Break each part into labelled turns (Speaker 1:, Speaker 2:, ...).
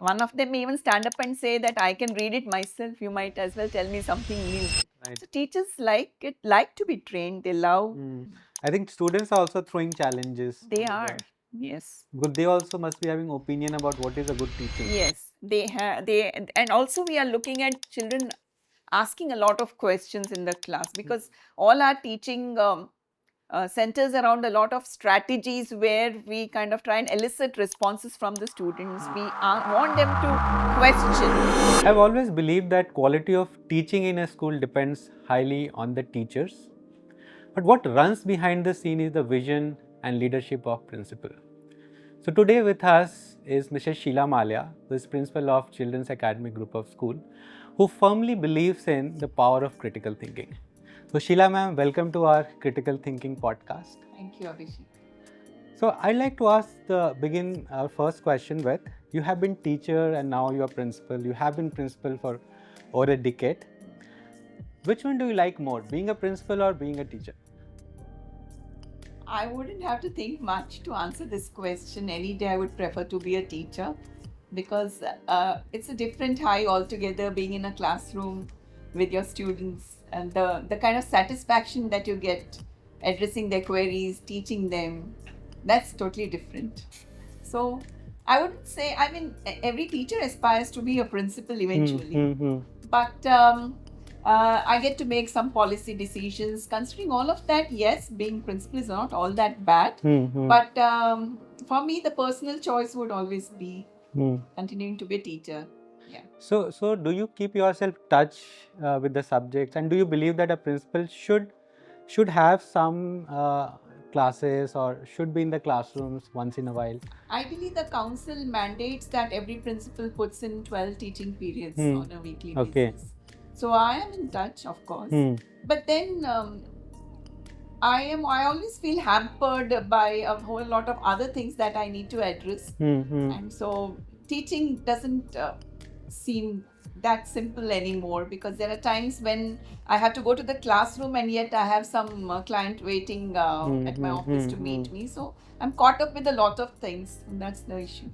Speaker 1: one of them may even stand up and say that I can read it myself. You might as well tell me something new.
Speaker 2: Right.
Speaker 1: So teachers like to be trained. They love.
Speaker 2: I think students are also throwing challenges.
Speaker 1: They are. Yes.
Speaker 2: Because they also must be having opinion about what is a good teaching.
Speaker 1: Yes. They have. They and also we are looking at children asking a lot of questions in the class because all our teaching centers around a lot of strategies where we kind of try and elicit responses from the students. We want them to question.
Speaker 2: I've always believed that quality of teaching in a school depends highly on the teachers. But what runs behind the scene is the vision and leadership of principal. So today with us is Mrs. Sheila Malia, who is principal of Children's Academy Group of School, who firmly believes in the power of critical thinking. So Sheila ma'am, welcome to our critical thinking podcast.
Speaker 1: Thank you, Abhishek.
Speaker 2: So I'd like to begin our first question with, you have been teacher and now you are principal. You have been principal for over a decade. Which one do you like more, being a principal or being a teacher?
Speaker 1: I wouldn't have to think much to answer this question. Any day I would prefer to be a teacher because it's a different high altogether being in a classroom with your students and the kind of satisfaction that you get addressing their queries, teaching them, that's totally different. So I wouldn't say, I mean, every teacher aspires to be a principal eventually. But I get to make some policy decisions. Considering all of that, yes, being principal is not all that bad. But for me, the personal choice would always be continuing to be a teacher. Yeah.
Speaker 2: So do you keep yourself touch with the subjects, and do you believe that a principal should have some classes or should be in the classrooms once in a while?
Speaker 1: I believe the council mandates that every principal puts in 12 teaching periods on a weekly basis.
Speaker 2: Okay.
Speaker 1: So I am in touch, of course. But then I always feel hampered by a whole lot of other things that I need to address. And so teaching doesn't seem that simple anymore because there are times when I have to go to the classroom and yet I have some client waiting at my office to meet me. So I'm caught up with a lot of things, and that's the issue.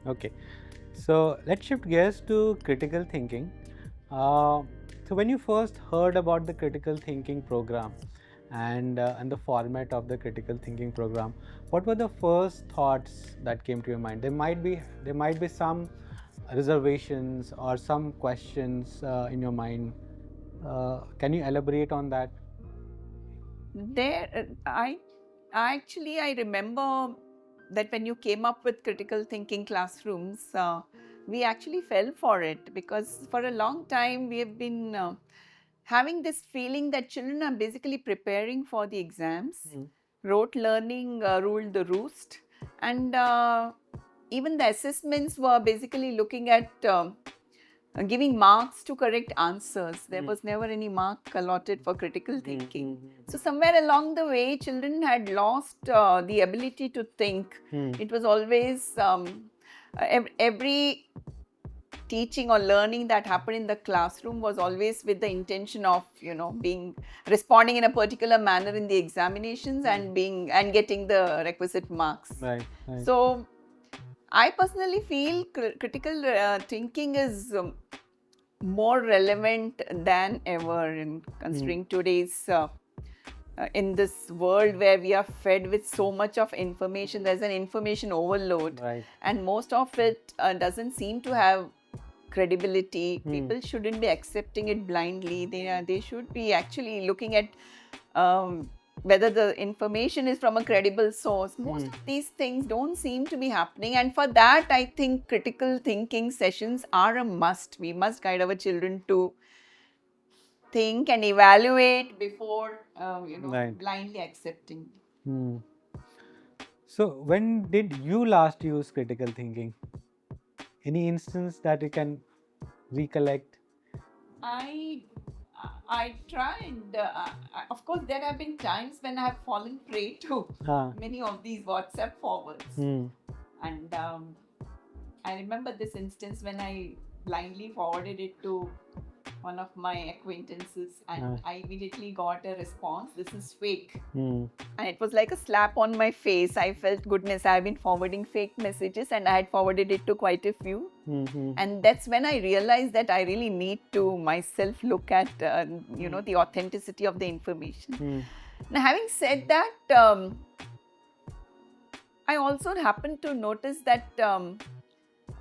Speaker 2: Okay. So let's shift gears to critical thinking. So when you first heard about the critical thinking program and the format of the critical thinking program, what were the first thoughts that came to your mind? There might be some reservations or some questions in your mind. Can you elaborate on that?
Speaker 1: I remember that when you came up with critical thinking classrooms, we actually fell for it because for a long time we have been having this feeling that children are basically preparing for the exams. Rote learning ruled the roost, and even the assessments were basically looking at giving marks to correct answers. There was never any mark allotted for critical thinking. So somewhere along the way, children had lost the ability to think. It was always every teaching or learning that happened in the classroom was always with the intention of being responding in a particular manner in the examinations and getting the requisite marks.
Speaker 2: Right.
Speaker 1: So I personally feel critical thinking is more relevant than ever in considering today's in this world where we are fed with so much of information. There's an information overload,
Speaker 2: Right.
Speaker 1: and most of it doesn't seem to have credibility. People shouldn't be accepting it blindly. They should be actually looking at whether the information is from a credible source. Most of these things don't seem to be happening, and for that I think critical thinking sessions are a must. We must guide our children to think and evaluate before
Speaker 2: Right.
Speaker 1: blindly accepting.
Speaker 2: So when did you last use critical thinking? Any instance that you can recollect?
Speaker 1: I tried. Of course, there have been times when I have fallen prey to many of these WhatsApp forwards. And I remember this instance when I blindly forwarded it to one of my acquaintances, and I immediately got a response, "This is fake." And it was like a slap on my face. I felt, goodness, I've been forwarding fake messages, and I had forwarded it to quite a few. And that's when I realized that I really need to myself look at, the authenticity of the information. Now, having said that, I also happened to notice that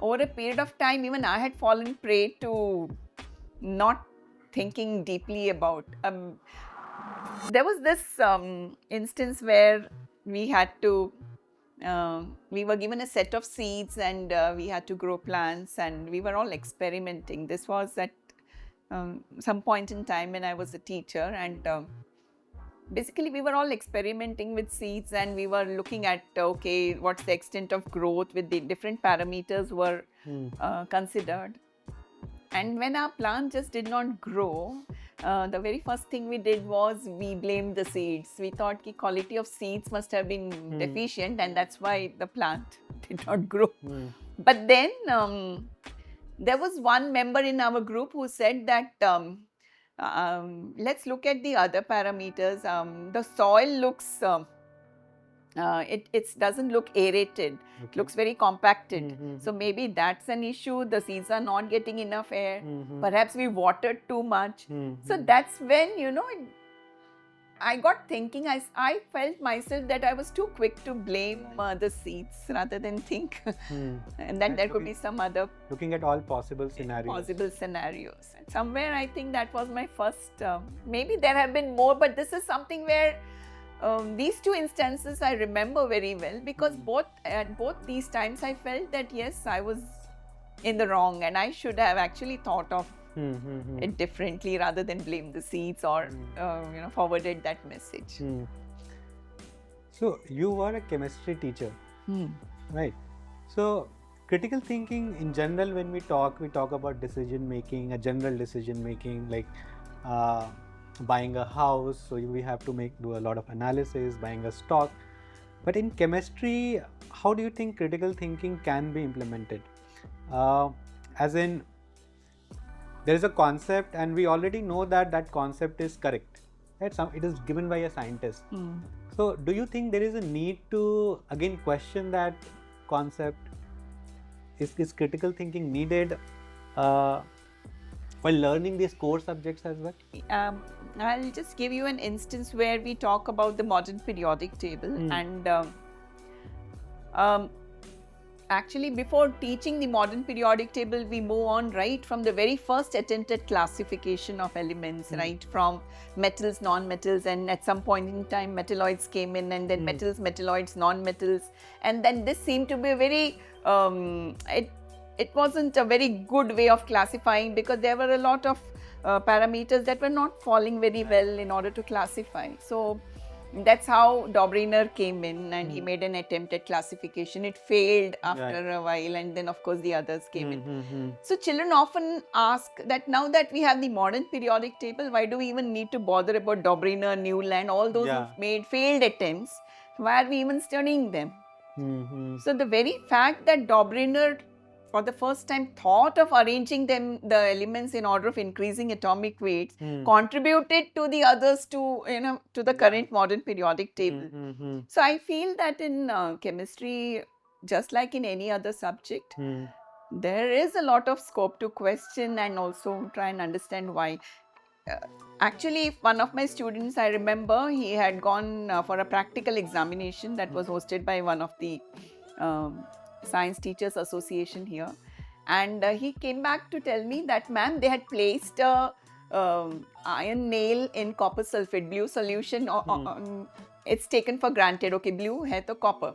Speaker 1: over a period of time, even I had fallen prey to not thinking deeply about. There was this instance where we had to, we were given a set of seeds, and we had to grow plants, and we were all experimenting. This was at some point in time when I was a teacher, and basically we were all experimenting with seeds, and we were looking at, okay, what's the extent of growth with the different parameters were considered. And when our plant just did not grow, the very first thing we did was we blamed the seeds. We thought the quality of seeds must have been deficient, and that's why the plant did not grow. But then there was one member in our group who said that let's look at the other parameters. The soil looks, it doesn't look aerated. It looks very compacted. So maybe that's an issue. The seeds are not getting enough air. Perhaps we watered too much. So that's when, I got thinking, I felt myself that I was too quick to blame the seeds rather than think and that there could be some other...
Speaker 2: Looking at all possible scenarios.
Speaker 1: And somewhere I think that was my first, maybe there have been more, but this is something where these two instances I remember very well, because at both these times I felt that yes, I was in the wrong, and I should have actually thought of it differently rather than blame the seeds or forwarded that message.
Speaker 2: So you were a chemistry teacher, right? So critical thinking in general, when we talk about decision making, a general decision making, like buying a house, so we have to do a lot of analysis, buying a stock. But in chemistry, how do you think critical thinking can be implemented? As in, there is a concept and we already know that concept is correct, right? It is given by a scientist. So do you think there is a need to again question that concept? Is critical thinking needed while learning these core subjects as well?
Speaker 1: I'll just give you an instance where we talk about the modern periodic table. And actually, before teaching the modern periodic table, we move on right from the very first attempt at classification of elements, right from metals, non-metals, and at some point in time metalloids came in, and then metals, metalloids, non-metals, and then this seemed to be a very it wasn't a very good way of classifying, because there were a lot of parameters that were not falling very well in order to classify. So that's how Dobryner came in, and he made an attempt at classification. It failed after a while, and then of course the others came in. So children often ask that now that we have the modern periodic table, why do we even need to bother about Dobryner, Newland, all those who've made failed attempts? Why are we even studying them? So the very fact that Dobryner for the first time thought of arranging the elements in order of increasing atomic weights contributed to the others to the current modern periodic table. So I feel that in chemistry, just like in any other subject, there is a lot of scope to question and also try and understand why. Actually, one of my students, I remember, he had gone for a practical examination that was hosted by one of the Science Teachers Association here, and he came back to tell me that, ma'am, they had placed a iron nail in copper sulfate, blue solution. It's taken for granted, okay, blue hai to copper.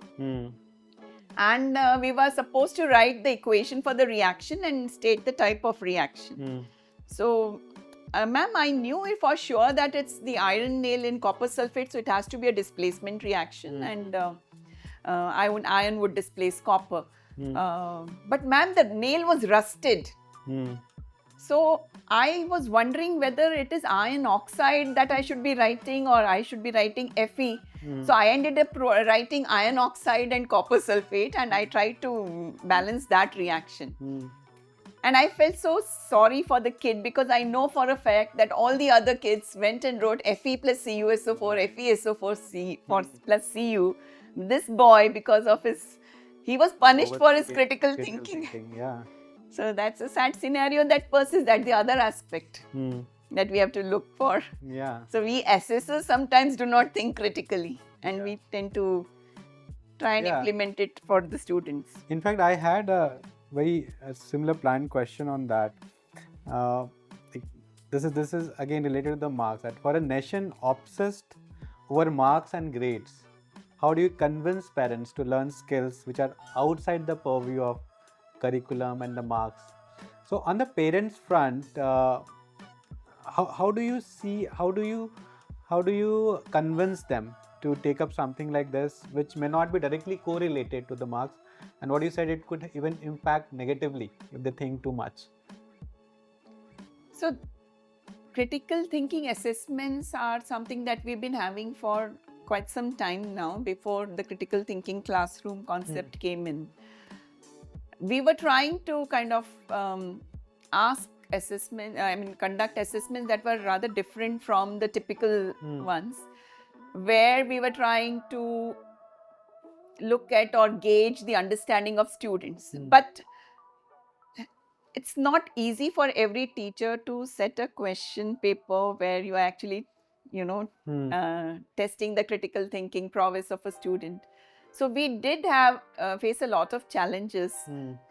Speaker 1: And we were supposed to write the equation for the reaction and state the type of reaction. So, ma'am, I knew for sure that it's the iron nail in copper sulfate, so it has to be a displacement reaction, and iron would displace copper. But ma'am, the nail was rusted. So I was wondering whether it is iron oxide that I should be writing, or I should be writing Fe. So I ended up writing iron oxide and copper sulfate, and I tried to balance that reaction. And I felt so sorry for the kid because I know for a fact that all the other kids went and wrote FE plus CuSO4, FeSO4 C for plus Cu. This boy, because of he was punished for his critical thinking.
Speaker 2: Yeah.
Speaker 1: So that's a sad scenario that persists. That's the other aspect that we have to look for.
Speaker 2: Yeah.
Speaker 1: So we assessors sometimes do not think critically, and we tend to try and implement it for the students.
Speaker 2: In fact, I had a similar planned question on that. This is again related to the marks. That for a nation obsessed over marks and grades, how do you convince parents to learn skills which are outside the purview of curriculum and the marks? So on the parents front, how do you convince them to take up something like this, which may not be directly correlated to the marks, and what you said, it could even impact negatively if they think too much?
Speaker 1: So critical thinking assessments are something that we've been having for quite some time now, before the critical thinking classroom concept came in. We were trying to kind of conduct assessments that were rather different from the typical ones, where we were trying to look at or gauge the understanding of students. But it's not easy for every teacher to set a question paper where you are actually, testing the critical thinking prowess of a student. So we did have face a lot of challenges.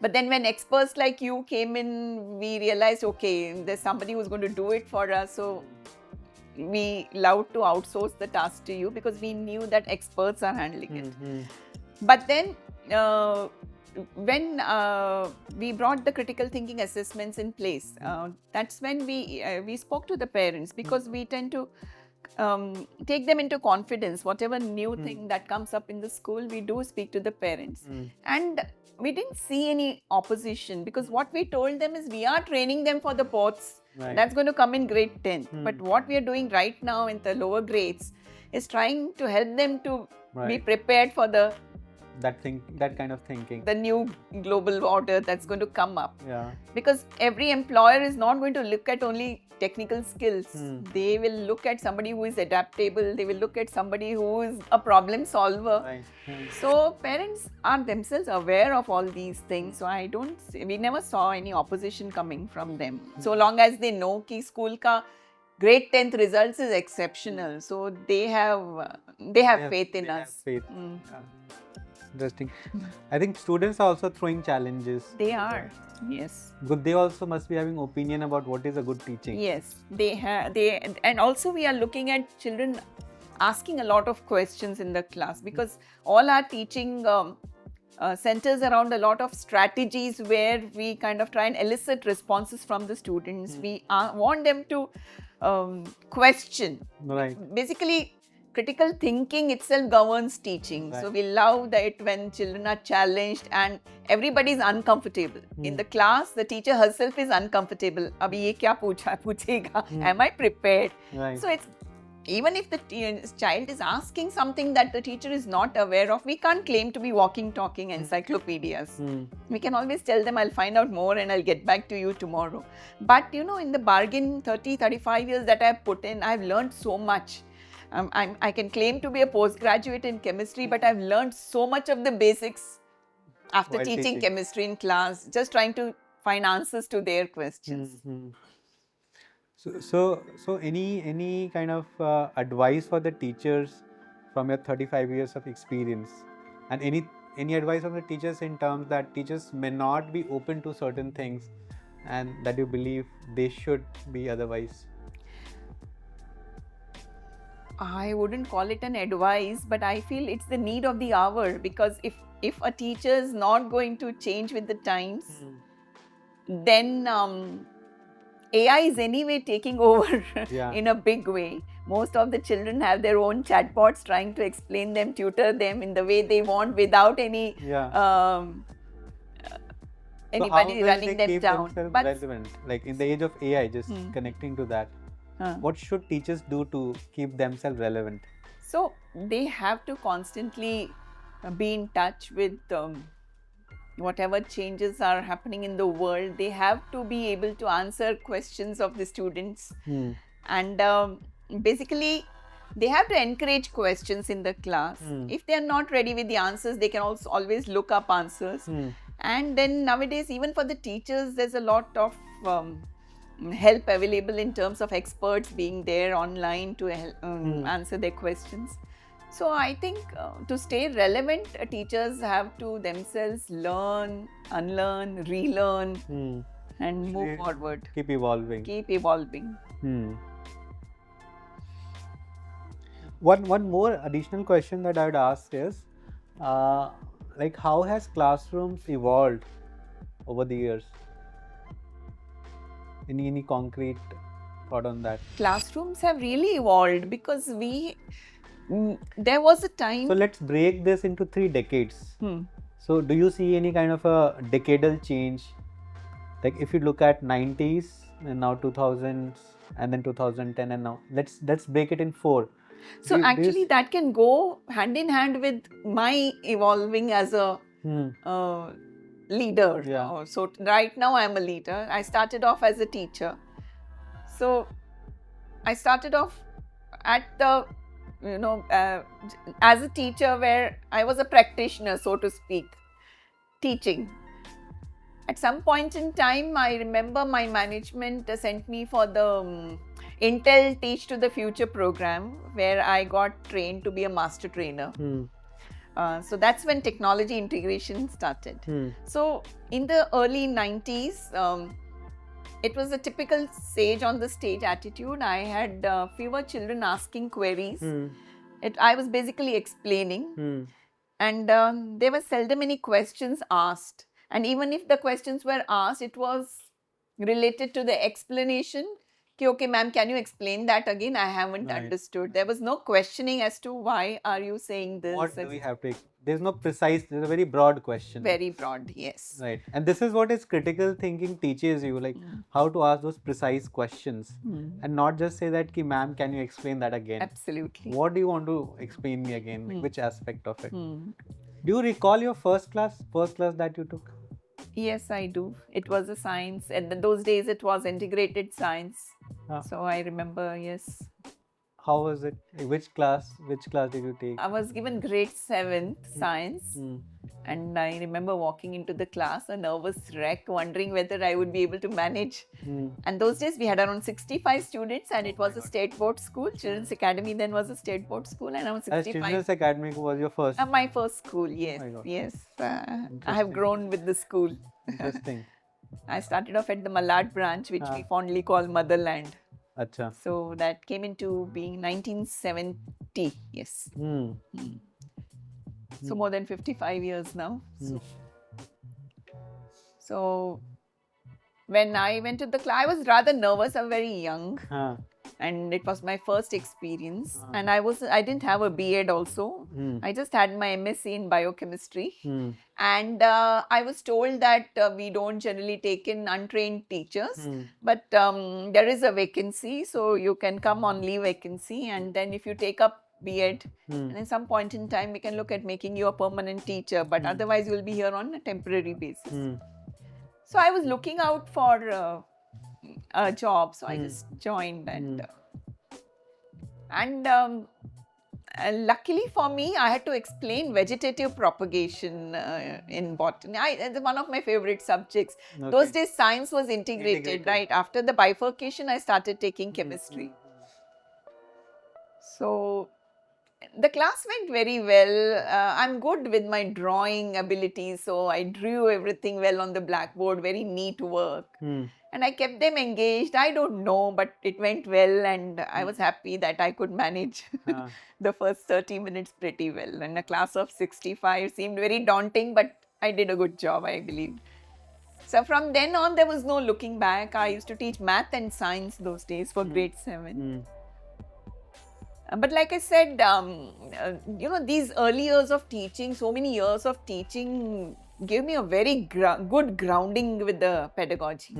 Speaker 1: But then when experts like you came in, we realized, okay, there's somebody who's going to do it for us. So we allowed to outsource the task to you because we knew that experts are handling it. But then when we brought the critical thinking assessments in place, that's when we spoke to the parents, because we tend to take them into confidence. Whatever new thing that comes up in the school, we do speak to the parents. And we didn't see any opposition, because what we told them is we are training them for the boards. That's going to come in grade 10. But what we are doing right now in the lower grades is trying to help them to be prepared for
Speaker 2: that kind of thinking,
Speaker 1: the new global order that's going to come up.
Speaker 2: Because
Speaker 1: every employer is not going to look at only technical skills. They will look at somebody who is adaptable. They will look at somebody who is a problem solver. So parents are themselves aware of all these things. So we never saw any opposition coming from them. So long as they know कि school का grade 10th results is exceptional. So they have faith in us.
Speaker 2: Interesting. I think students are also throwing challenges.
Speaker 1: They are, yes.
Speaker 2: But they also must be having opinion about what is a good teaching.
Speaker 1: Yes, and also we are looking at children asking a lot of questions in the class, because all our teaching centers around a lot of strategies where we kind of try and elicit responses from the students. We want them to question. Basically, critical thinking itself governs teaching. So we love that when children are challenged and everybody is uncomfortable. In the class, the teacher herself is uncomfortable. Abhi ye kya puchega? Am I prepared? So it's, even if the child is asking something that the teacher is not aware of, we can't claim to be walking, talking encyclopedias. We can always tell them, I'll find out more and I'll get back to you tomorrow. But in the bargain 35 years that I've put in, I've learned so much. I can claim to be a postgraduate in chemistry, but I've learned so much of the basics after teaching chemistry in class, just trying to find answers to their questions.
Speaker 2: So any kind of advice for the teachers from your 35 years of experience, and any advice from the teachers in terms that teachers may not be open to certain things and that you believe they should be otherwise?
Speaker 1: I wouldn't call it an advice, but I feel it's the need of the hour, because if a teacher is not going to change with the times, then AI is anyway taking over in a big way. Most of the children have their own chatbots trying to explain them, tutor them in the way they want without any anybody running them down.
Speaker 2: But relevant, like in the age of AI, just connecting to that. What should teachers do to keep themselves relevant?
Speaker 1: So they have to constantly be in touch with whatever changes are happening in the world, they have to be able to answer questions of the students. And basically, they have to encourage questions in the class. If they are not ready with the answers, they can also always look up answers. And then nowadays, even for the teachers, there's a lot of help available in terms of experts being there online to help, answer their questions. So I think to stay relevant, teachers have to themselves learn, unlearn, relearn, and move forward.
Speaker 2: Keep evolving.
Speaker 1: Keep evolving.
Speaker 2: One more additional question that I would ask is, like, how has classrooms evolved over the years? Any concrete thought on that?
Speaker 1: Classrooms have really evolved because there was a time.
Speaker 2: So let's break this into 3 decades. So do you see any kind of a decadal change? Like if you look at 90s and now 2000s and then 2010 and now let's break it in 4.
Speaker 1: So actually that can go hand in hand with my evolving as a leader.
Speaker 2: Yeah.
Speaker 1: So right now I'm a leader. I started off as a teacher. So I started off at the, as a teacher where I was a practitioner, so to speak, teaching. At some point in time, I remember my management sent me for the Intel Teach to the Future program, where I got trained to be a master trainer. So that's when technology integration started. So in the early 90s, it was a typical sage on the stage attitude. I had fewer children asking queries. I was basically explaining. And there were seldom any questions asked. And even if the questions were asked, it was related to the explanation. Okay, ma'am, can you explain that again? I haven't understood. There was no questioning as to why are you saying this.
Speaker 2: What do we have to? There's no precise. There's a very broad question.
Speaker 1: Very broad, yes.
Speaker 2: Right, and this is what is critical thinking teaches you, like how to ask those precise questions, and not just say that, "Ki ma'am, can you explain that again?"
Speaker 1: Absolutely.
Speaker 2: What do you want to explain me again? Like, which aspect of it? Do you recall your first class that you took?
Speaker 1: Yes, I do. It was a science, and in those days it was integrated science. So I remember, yes.
Speaker 2: How was it? Which class did you take?
Speaker 1: I was given grade 7th science, and I remember walking into the class, a nervous wreck, wondering whether I would be able to manage. And those days we had around 65 students, and it was a state board school. Children's Academy then was a state board school, and I was 65.
Speaker 2: Children's Academy was your first?
Speaker 1: My first school, yes. Yes. I have grown with the school.
Speaker 2: Interesting.
Speaker 1: I started off at the Malad branch, which we fondly call Motherland.
Speaker 2: Achha.
Speaker 1: So that came into being 1970, yes. So more than 55 years now. So when I went to the class, I was rather nervous. I'm very young. And it was my first experience. And I didn't have a B.Ed also. I just had my MSc in biochemistry. And I was told that we don't generally take in untrained teachers, but there is a vacancy, so you can come on leave vacancy, and then if you take up B.Ed, and at some point in time we can look at making you a permanent teacher, but otherwise you will be here on a temporary basis. So I was looking out for a job, so I just joined, and luckily for me, I had to explain vegetative propagation in botany. It's one of my favorite subjects. Okay. Those days, science was integrated, right? After the bifurcation, I started taking chemistry. So the class went very well. I'm good with my drawing abilities, so I drew everything well on the blackboard, very neat work. And I kept them engaged. I don't know, but it went well, and I was happy that I could manage the first 30 minutes pretty well. And a class of 65 seemed very daunting, but I did a good job, I believe. So from then on, there was no looking back. I used to teach math and science those days for grade 7. But like I said, these early years of teaching, so many years of teaching, gave me a very good grounding with the pedagogy.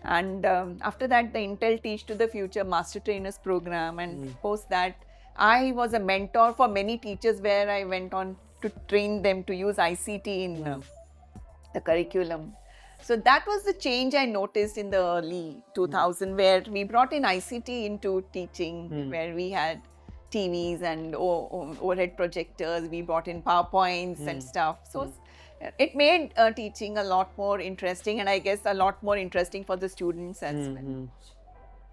Speaker 1: And after that, the Intel Teach to the Future Master Trainers program, and post that, I was a mentor for many teachers where I went on to train them to use ICT in the curriculum. So that was the change I noticed in the early 2000, where we brought in ICT into teaching, where we had TVs and overhead projectors. We brought in PowerPoints and stuff. So it made teaching a lot more interesting, and I guess a lot more interesting for the students as well.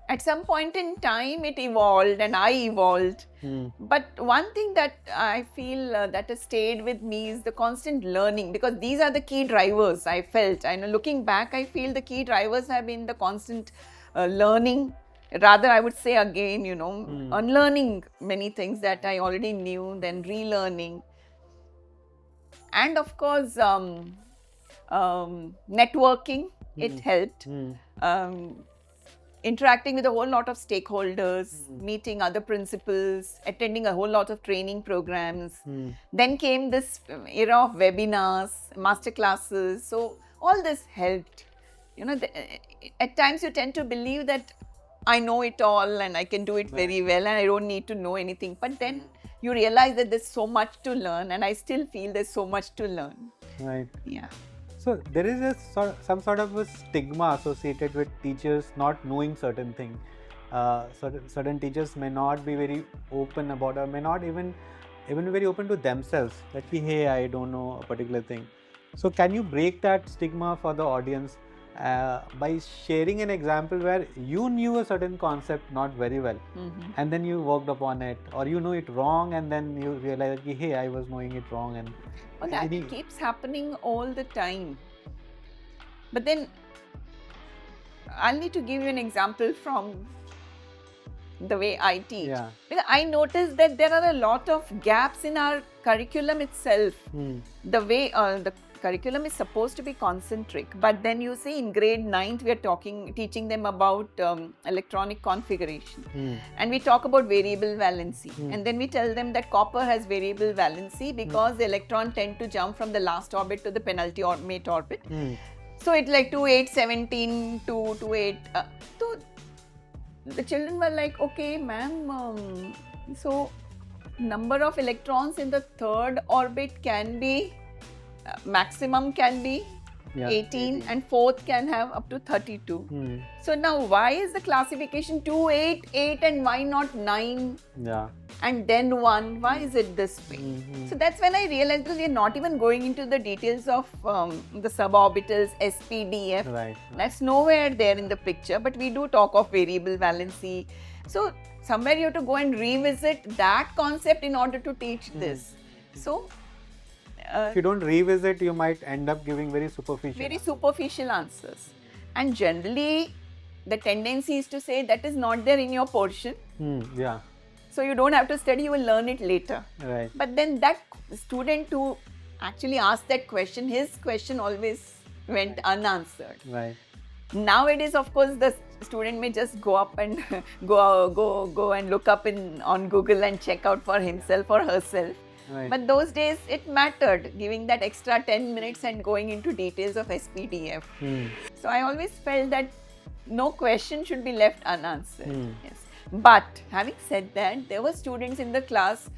Speaker 1: At some point in time, it evolved and I evolved. But one thing that I feel that has stayed with me is the constant learning, because these are the key drivers I felt. And looking back, I feel the key drivers have been the constant learning. Rather, I would say again, unlearning many things that I already knew, then relearning. And of course, networking, it helped. Interacting with a whole lot of stakeholders, meeting other principals, attending a whole lot of training programs. Then came this era of webinars, master classes. So all this helped. At times you tend to believe that I know it all and I can do it very well and I don't need to know anything. But then you realize that there's so much to learn, and I still feel there's so much to learn.
Speaker 2: Right.
Speaker 1: Yeah.
Speaker 2: So there is some sort of a stigma associated with teachers not knowing certain things. Certain teachers may not be very open about, or may not even very open to themselves. That hey, I don't know a particular thing. So can you break that stigma for the audience by sharing an example where you knew a certain concept not very well, and then you worked upon it, or you know it wrong, and then you realize that hey, I was knowing it wrong, and
Speaker 1: well, that keeps happening all the time. But then I'll need to give you an example from the way I teach.
Speaker 2: Yeah.
Speaker 1: Because I noticed that there are a lot of gaps in our curriculum itself. The way the curriculum is supposed to be concentric, but then you see in grade 9th we are teaching them about electronic configuration, and we talk about variable valency, and then we tell them that copper has variable valency because the electron tend to jump from the last orbit to the penultimate orbit. So it's like 2817 to 28. So the children were like, okay, ma'am, so number of electrons in the third orbit can be maximum can be 18, and fourth can have up to 32. So now why is the classification 2, 8, 8 and why not 9?
Speaker 2: Yeah.
Speaker 1: And then 1? Why is it this way? So that's when I realized, because we are not even going into the details of the suborbitals, SPDF.
Speaker 2: Right.
Speaker 1: That's nowhere there in the picture, but we do talk of variable valency. So somewhere you have to go and revisit that concept in order to teach this. So
Speaker 2: if you don't revisit, you might end up giving very superficial
Speaker 1: answers. And generally, the tendency is to say that is not there in your portion.
Speaker 2: Yeah.
Speaker 1: So you don't have to study, you will learn it later.
Speaker 2: Right.
Speaker 1: But then that student who actually asked that question, his question always went unanswered.
Speaker 2: Right.
Speaker 1: Nowadays, of course, the student may just go up and go and look up on Google and check out for himself or herself.
Speaker 2: Right.
Speaker 1: But those days it mattered, giving that extra 10 minutes and going into details of SPDF. So I always felt that no question should be left unanswered. Yes. But having said that, there were students in the class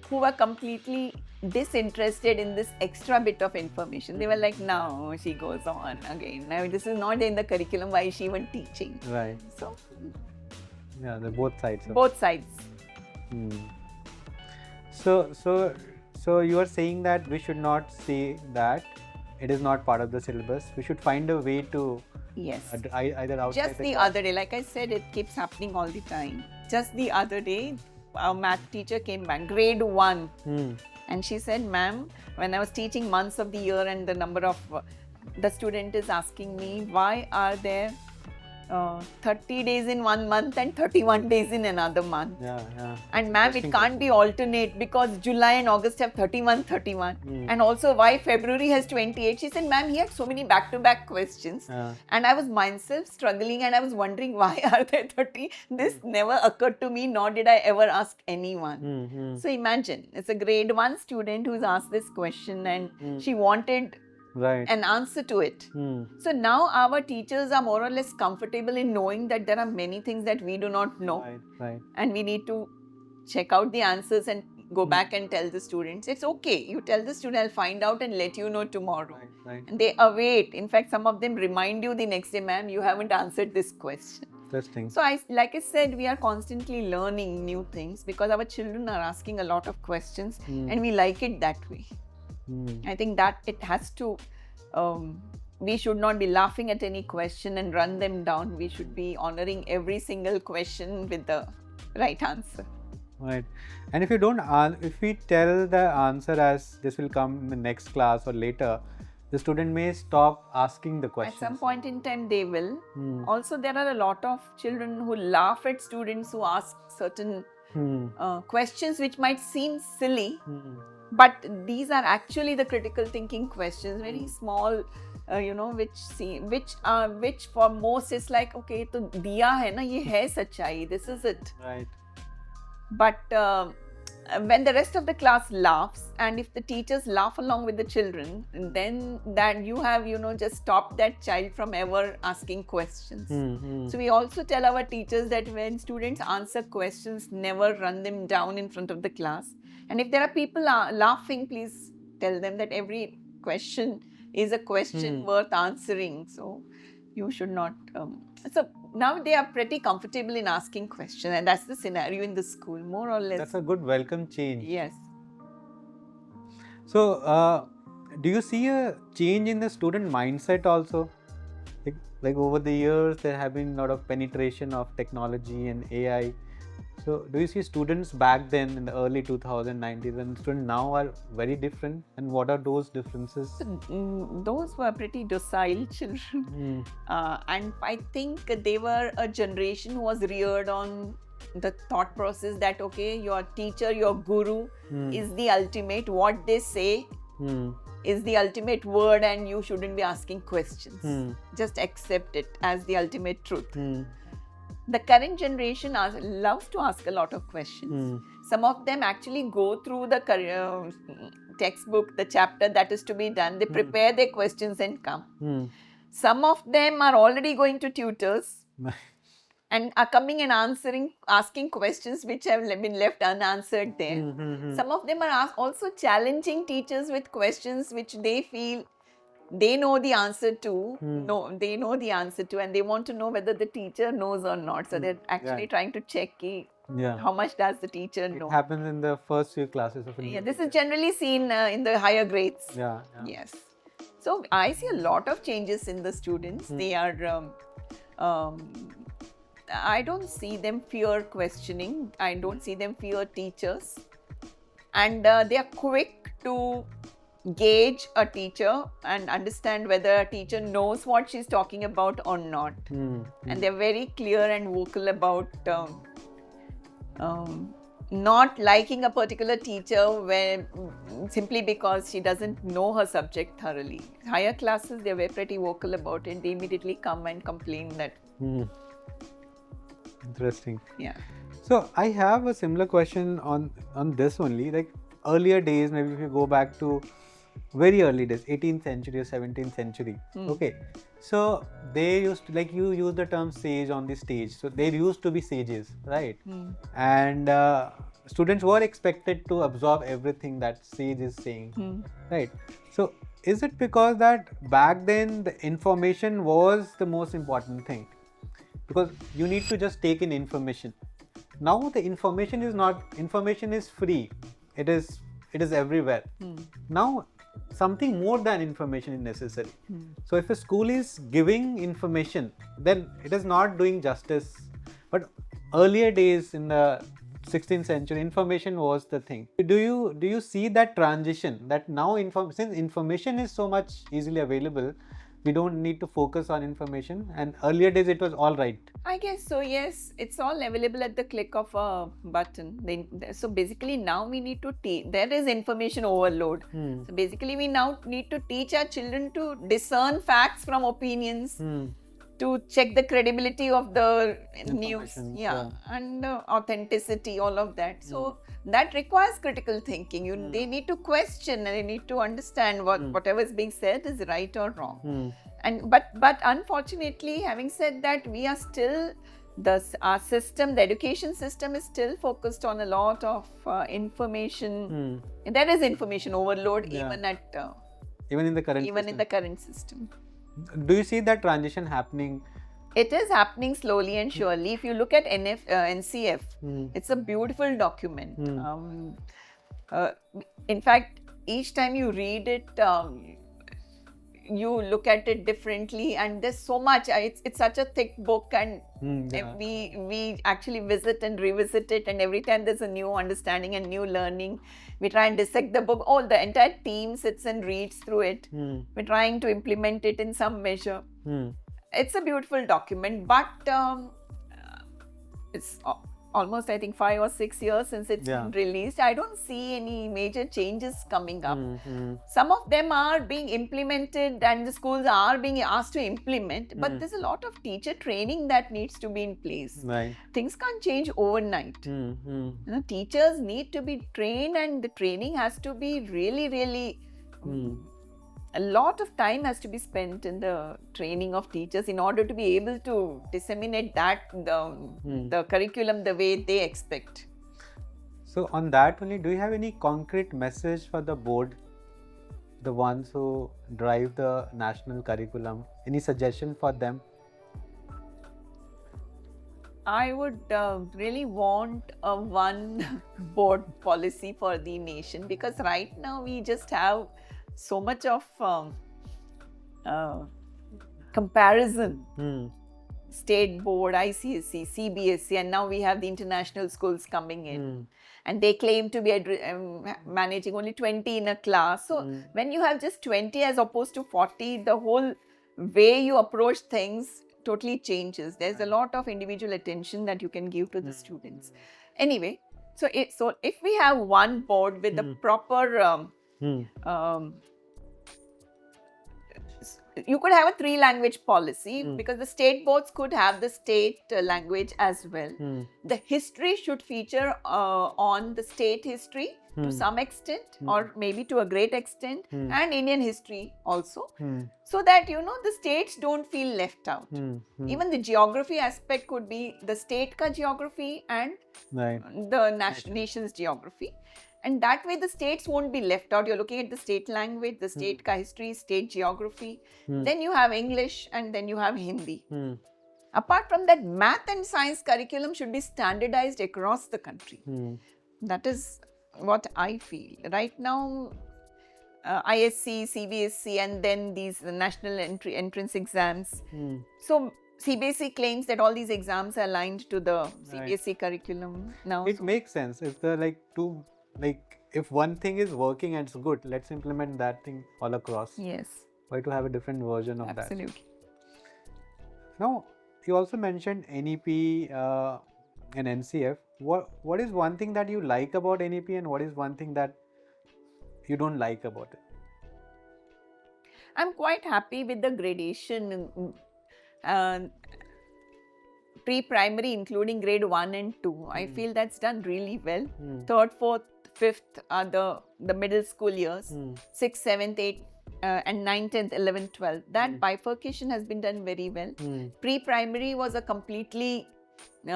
Speaker 1: who were completely disinterested in this extra bit of information. They were like, no, she goes on again. Now, this is not in the curriculum, why is she even teaching?
Speaker 2: Right.
Speaker 1: So,
Speaker 2: yeah, they're both sides.
Speaker 1: Both sides.
Speaker 2: So you are saying that we should not say that it is not part of the syllabus. We should find a way to either outside.
Speaker 1: Just the other day, like I said, it keeps happening all the time. Just the other day, our math teacher came back, grade 1, and she said, ma'am, when I was teaching months of the year and the number of the student is asking me, why are there 30 days in one month and 31 days in another month? And ma'am, it can't be alternate because July and August have 31. And also why February has 28? She said, ma'am, he had so many back-to-back questions. And I was myself struggling and I was wondering, why are there 30? This never occurred to me, nor did I ever ask anyone. So imagine, it's a grade 1 student who's asked this question and she wanted an answer to it. So now our teachers are more or less comfortable in knowing that there are many things that we do not know. And we need to check out the answers and go back and tell the students. It's okay. You tell the student, I'll find out and let you know tomorrow.
Speaker 2: Right.
Speaker 1: And they await. In fact, some of them remind you the next day, ma'am, you haven't answered this question.
Speaker 2: Interesting.
Speaker 1: So, like I said, we are constantly learning new things because our children are asking a lot of questions, and we like it that way. I think that it has to, we should not be laughing at any question and run them down. We should be honoring every single question with the right answer.
Speaker 2: Right. And if you don't, if we tell the answer as this will come in the next class or later, the student may stop asking the questions.
Speaker 1: At some point in time, they will. Also, there are a lot of children who laugh at students who ask certain questions which might seem silly, but these are actually the critical thinking questions, very small, which for most is like, okay, to diya hai na, ye hai sachai, this is it.
Speaker 2: Right.
Speaker 1: But when the rest of the class laughs, and if the teachers laugh along with the children, then that you have, just stopped that child from ever asking questions. So we also tell our teachers that when students answer questions, never run them down in front of the class. And if there are people laughing, please tell them that every question is a question worth answering. So you should not. So now they are pretty comfortable in asking questions, and that's the scenario in the school, more or less.
Speaker 2: That's a good welcome change.
Speaker 1: Yes.
Speaker 2: So, do you see a change in the student mindset also? Like over the years, there have been a lot of penetration of technology and AI. So, do you see students back then in the early 2090s and students now are very different? And what are those differences?
Speaker 1: Those were pretty docile children. And I think they were a generation who was reared on the thought process that, okay, your teacher, your guru is the ultimate. What they say is the ultimate word, and you shouldn't be asking questions. Just accept it as the ultimate truth. The current generation loves to ask a lot of questions. Some of them actually go through the textbook, the chapter that is to be done. They prepare their questions and come. Some of them are already going to tutors and are coming and asking questions which have been left unanswered there. Some of them are also challenging teachers with questions which they feel they know the answer to. They know the answer to, and they want to know whether the teacher knows or not. So they're actually trying to check how much does the teacher know.
Speaker 2: It happens in the first few classes of
Speaker 1: Yeah, this is generally seen in the higher grades.
Speaker 2: Yeah.
Speaker 1: Yes. So I see a lot of changes in the students. They are. I don't see them fear questioning. I don't see them fear teachers, and they are quick to gauge a teacher and understand whether a teacher knows what she's talking about or not. And they're very clear and vocal about not liking a particular teacher simply because she doesn't know her subject thoroughly. Higher classes, they're very pretty vocal about it. They immediately come and complain that.
Speaker 2: Interesting.
Speaker 1: Yeah.
Speaker 2: So I have a similar question on this only. Like earlier days, maybe if you go back to very early days, 18th century or 17th century. Okay. So they used to, like you use the term sage on the stage. So there used to be sages, right? And students were expected to absorb everything that sage is saying, right? So is it because that back then the information was the most important thing? Because you need to just take in information. Now the information is free. It is everywhere. Now something more than information is necessary. So if a school is giving information, then it is not doing justice. But earlier days in the 16th century, information was the thing. Do you see that transition, that now since information is so much easily available, we don't need to focus on information, and earlier days it was all right?
Speaker 1: I guess so, yes. It's all available at the click of a button. So basically now we need to teach. There is information overload. So basically we now need to teach our children to discern facts from opinions, to check the credibility of the news, and authenticity, all of that. So that requires critical thinking. They need to question and they need to understand whatever is being said is right or wrong. And but unfortunately, having said that, we are still our system, the education system, is still focused on a lot of information. And there is information overload even at
Speaker 2: Even in the current
Speaker 1: even
Speaker 2: system.
Speaker 1: in the current system.
Speaker 2: Do you see that transition happening?
Speaker 1: It is happening slowly and surely. If you look at NCF, it's a beautiful document. Uh, in fact, each time you read it, you look at it differently, and there's so much. It's such a thick book, and we actually visit and revisit it, and every time there's a new understanding and new learning. We try and dissect the book. Oh, the entire team sits and reads through it. We're trying to implement it in some measure. It's a beautiful document, but it's almost, I think, 5 or 6 years since it's been released. I don't see any major changes coming up. Some of them are being implemented and the schools are being asked to implement, but there's a lot of teacher training that needs to be in place.
Speaker 2: Right.
Speaker 1: Things can't change overnight. You know, teachers need to be trained, and the training has to be really a lot of time has to be spent in the training of teachers in order to be able to disseminate the curriculum the way they expect.
Speaker 2: So on that only, do you have any concrete message for the board, the ones who drive the national curriculum? Any suggestion for them?
Speaker 1: I would really want a one board policy for the nation, because right now we just have so much of comparison. State board, ICSE, CBSE, and now we have the international schools coming in. And they claim to be managing only 20 in a class. So when you have just 20 as opposed to 40, the whole way you approach things totally changes. There's a lot of individual attention that you can give to the students. Anyway, so if we have one board with the proper you could have a 3-language policy, because the state boards could have the state language as well. The history should feature on the state history to some extent, or maybe to a great extent, and Indian history also, so that, you know, the states don't feel left out. Even the geography aspect could be the state ka geography and the nation's geography. And that way the states won't be left out. You're looking at the state language, the state ka history, state geography. Then you have English, and then you have Hindi. Apart from that, math and science curriculum should be standardized across the country. That is what I feel. Right now, ISC, CBSE, and then these national entrance exams. So CBSE claims that all these exams are aligned to the CBSE curriculum now.
Speaker 2: It makes sense. If the if one thing is working and it's good, let's implement that thing all across.
Speaker 1: Yes.
Speaker 2: Why to have a different version of that?
Speaker 1: Absolutely.
Speaker 2: Now, you also mentioned NEP and NCF. What is one thing that you like about NEP, and what is one thing that you don't like about it?
Speaker 1: I'm quite happy with the gradation. Pre-primary, including grade 1 and 2. I feel that's done really well. 3rd, 4th, 5th are the middle school years. 6th, 7th, 8th, and 9th, 10th, 11th, 12th. That bifurcation has been done very well. Pre-primary was a completely, they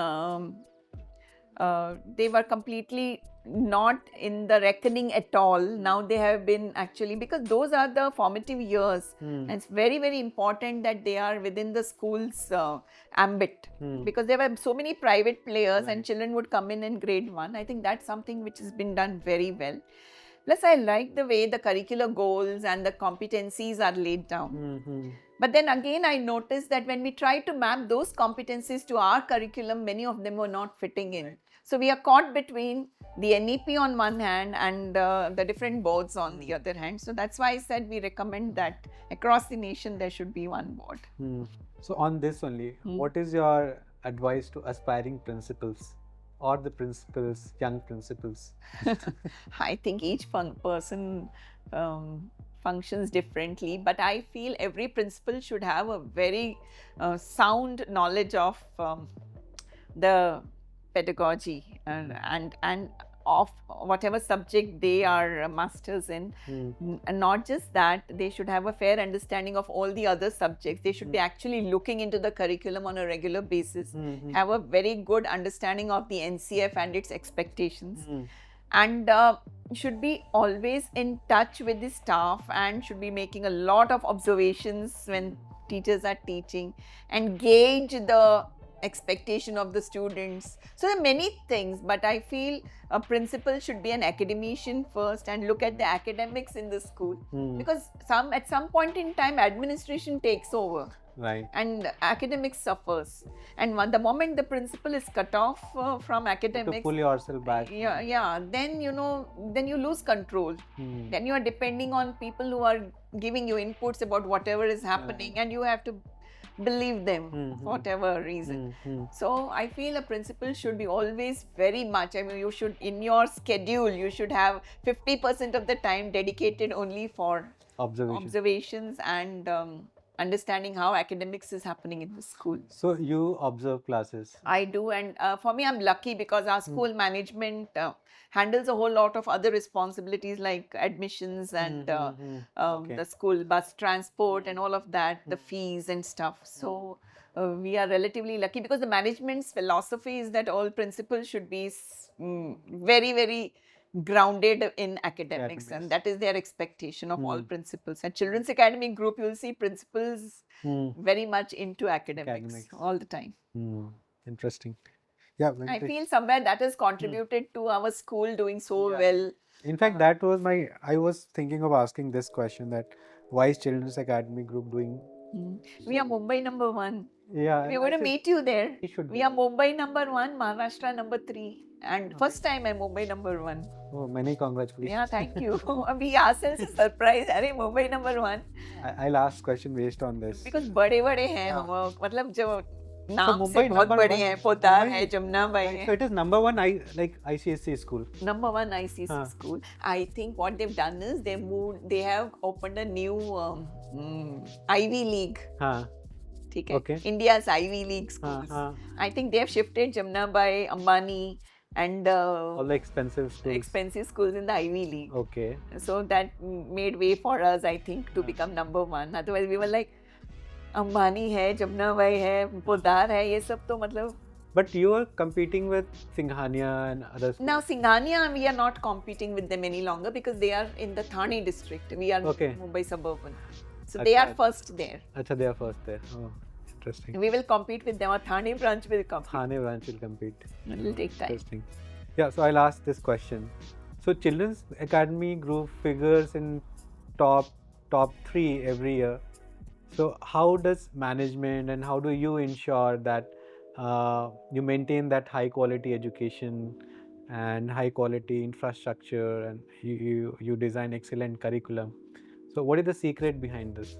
Speaker 1: were completely not in the reckoning at all. Now they have been actually, because those are the formative years, and it's very, very important that they are within the school's ambit, because there were so many private players and children would come in grade 1. I think that's something which has been done very well. Plus, I like the way the curricular goals and the competencies are laid down. But then again, I noticed that when we try to map those competencies to our curriculum, many of them were not fitting in. So we are caught between the NEP on one hand and the different boards on the other hand. So that's why I said we recommend that across the nation there should be one board.
Speaker 2: So on this only, what is your advice to aspiring principals or the principals, young principals?
Speaker 1: I think each person functions differently, but I feel every principal should have a very sound knowledge of the pedagogy and of whatever subject they are masters in. And not just that, they should have a fair understanding of all the other subjects. They should be actually looking into the curriculum on a regular basis, have a very good understanding of the NCF and its expectations. and should be always in touch with the staff and should be making a lot of observations when teachers are teaching and gauge the expectation of the students. So there are many things, but I feel a principal should be an academician first and look at the academics in the school, because at some point in time administration takes over
Speaker 2: Right.
Speaker 1: and academics suffers, and the moment the principal is cut off from
Speaker 2: To
Speaker 1: academics,
Speaker 2: pull yourself back.
Speaker 1: yeah, then then you lose control. Then you are depending on people who are giving you inputs about whatever is happening, and you have to believe them for whatever reason. So I feel a principal should be always very much, I mean, you should, in your schedule, you should have 50% of the time dedicated only for observations and understanding how academics is happening in the school.
Speaker 2: So you observe classes?
Speaker 1: I do, and for me, I'm lucky because our school management handles a whole lot of other responsibilities like admissions and the school bus transport and all of that, the fees and stuff. So we are relatively lucky because the management's philosophy is that all principals should be very, very grounded in academics, and that is their expectation of all principals. At Children's Academy Group, you'll see principals very much into academics all the time.
Speaker 2: Interesting. Yeah,
Speaker 1: I feel somewhere that has contributed to our school doing so well.
Speaker 2: In fact, that was I was thinking of asking this question, that why is Children's Academy Group doing?
Speaker 1: We are Mumbai number 1.
Speaker 2: Yeah.
Speaker 1: We're going to meet you there.
Speaker 2: We
Speaker 1: are Mumbai number 1, Maharashtra number 3. And first time I'm Mumbai number 1.
Speaker 2: Oh, many congratulations.
Speaker 1: Yeah, thank you. We ourselves are surprised. Arey, Mumbai number 1.
Speaker 2: I'll ask question based on this.
Speaker 1: Because बड़े-बड़े हैं हम, मतलब जो नाम
Speaker 2: Mumbai
Speaker 1: से बहुत बड़े हैं, पोद्दार है, जमुना बाई है.
Speaker 2: So it is number 1 ICSE school.
Speaker 1: Number 1 ICSE school. I think what they've done is they have opened a new Ivy League. Okay. India's Ivy League schools. I think they have shifted Jamna Bai, Ambani, and
Speaker 2: all the expensive
Speaker 1: schools in the Ivy League.
Speaker 2: Okay.
Speaker 1: So that made way for us, I think, to become number 1. Otherwise, we were like, Ambani hai, Jamna Bai hai, Poddar hai, ye sab to matlab.
Speaker 2: But you are competing with Singhania and others.
Speaker 1: Now Singhania, we are not competing with them any longer because they are in the Thane district. We are Mumbai suburban. So they are first there.
Speaker 2: Acha, they are first there. Oh, interesting.
Speaker 1: We will compete with them. Our Thane branch will compete.
Speaker 2: Thane branch will compete.
Speaker 1: It will take time.
Speaker 2: Interesting. Yeah, so I'll ask this question. So Children's Academy Group figures in top 3 every year. So how does management and how do you ensure that you maintain that high quality education and high quality infrastructure, and you design excellent curriculum? So what is the secret behind this?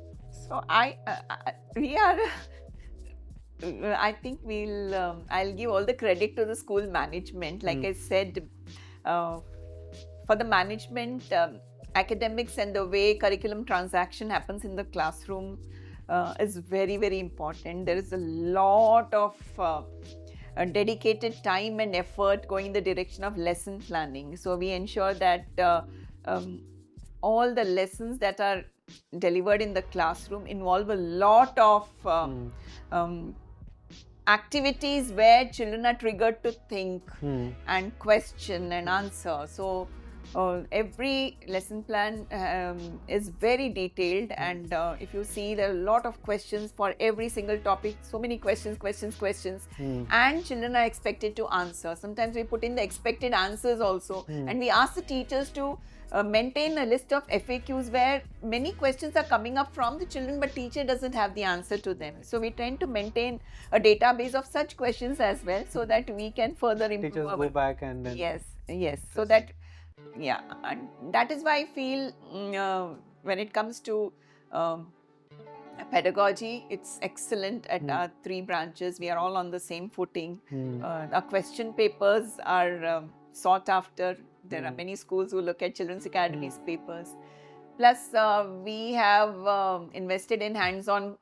Speaker 1: So I think I'll give all the credit to the school management. Like I said, for the management, academics and the way curriculum transaction happens in the classroom is very, very important. There is a lot of dedicated time and effort going in the direction of lesson planning. So we ensure that all the lessons that are delivered in the classroom involve a lot of activities where children are triggered to think and question and answer. So every lesson plan is very detailed, and if you see, there are a lot of questions for every single topic. So many questions, and children are expected to answer. Sometimes we put in the expected answers also, and we ask the teachers to maintain a list of FAQs where many questions are coming up from the children, but teacher doesn't have the answer to them. So we tend to maintain a database of such questions as well, so that we can further improve.
Speaker 2: Teachers go back and then
Speaker 1: yes. So that and that is why I feel when it comes to pedagogy, it's excellent at our 3 branches. We are all on the same footing. Our question papers are sought after. There are many schools who look at Children's Academy's papers. Plus, we have invested in hands-on,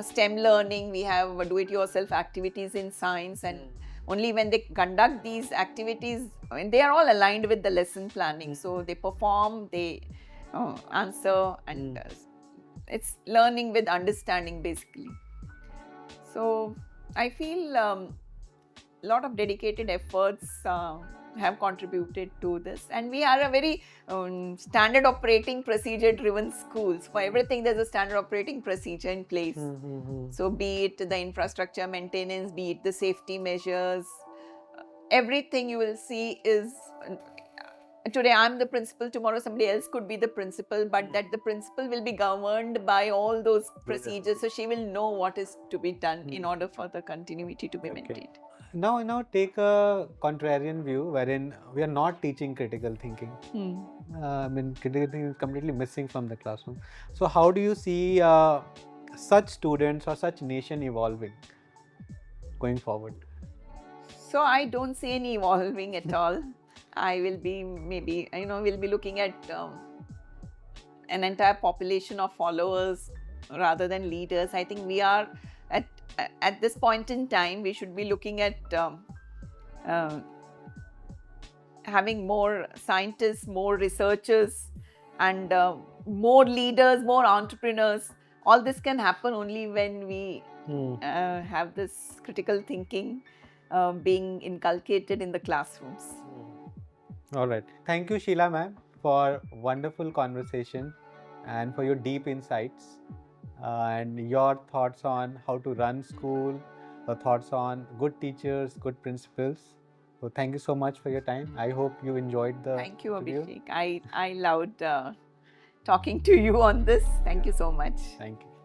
Speaker 1: STEM learning. We have do-it-yourself activities in science, and only when they conduct these activities, they are all aligned with the lesson planning. So they perform, they answer, and it's learning with understanding basically. So I feel a lot of dedicated efforts have contributed to this. And we are a very standard operating procedure driven schools. For everything, there's a standard operating procedure in place. So, be it the infrastructure maintenance, be it the safety measures, everything you will see is. Today I'm the principal, tomorrow somebody else could be the principal, but that the principal will be governed by all those procedures, so she will know what is to be done in order for the continuity to be maintained.
Speaker 2: Now take a contrarian view wherein we are not teaching critical thinking. I mean, critical thinking is completely missing from the classroom. So how do you see such students or such nation evolving going forward?
Speaker 1: So I don't see any evolving at all. I will be maybe, we'll be looking at an entire population of followers rather than leaders. I think we are at this point in time, we should be looking at having more scientists, more researchers, and more leaders, more entrepreneurs. All this can happen only when we have this critical thinking being inculcated in the classrooms.
Speaker 2: All right. Thank you, Sheila ma'am, for wonderful conversation and for your deep insights and your thoughts on how to run school, your thoughts on good teachers, good principals. So thank you so much for your time. I hope you enjoyed the
Speaker 1: Thank you,
Speaker 2: video.
Speaker 1: Abhishek. I loved talking to you on this. Thank you so much.
Speaker 2: Thank you.